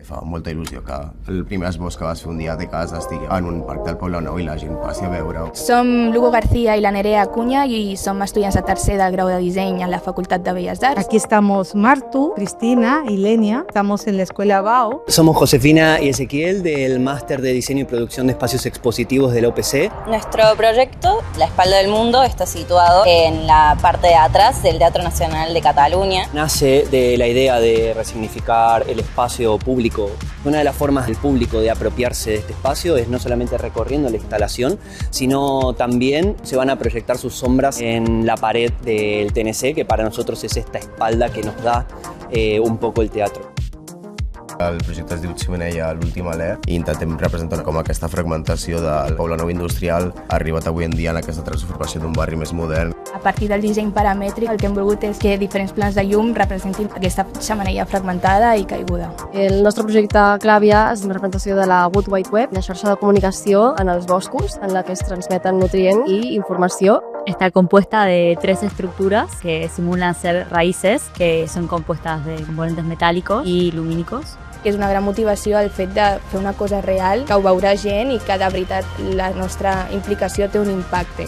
Fa molta il·lusió que el primer esbós que vas fer un dia de casa estigui en un parc del Poblenou i la gent passi a veure-ho. Som Lugo García y la Nerea Acuña y som estudiants de tercer del grau de disseny en la Facultad de Bellas Arts. Aquí estamos Martu, Cristina y Lenia. Estamos en la Escuela BAO. Somos Josefina y Ezequiel del Máster de Diseño y Producción de Espacios Expositivos de la UPC. Nuestro proyecto, La Espalda del Mundo, está situado en la parte de atrás del Teatro Nacional de Cataluña. Nace de la idea de resignificar el espacio público. Una de las formas del público de apropiarse de este espacio es no solamente recorriendo la instalación, sino también se van a proyectar sus sombras en la pared del TNC, que para nosotros es esta espalda que nos da un poco el teatro. El projecte es diu Xemeneia l'últim alè i intentem representar com aquesta fragmentació del Poblenou industrial ha arribat avui en dia en aquesta transformació d'un barri més modern. A partir del disseny paramètric el que hem volgut és que diferents plans de llum representin aquesta xemeneia fragmentada i caiguda. El nostre projecte Clàvia és una representació de la World Wide Web, la xarxa de comunicació en els boscos, en la que es transmeten nutrient i informació. Está compuesta de 3 estructuras que simulan ser raíces, que son compuestas de componentes metálicos y lumínicos. Que és una gran motivació el fet de fer una cosa real, que ho veurà gent i que de veritat la nostra implicació té un impacte.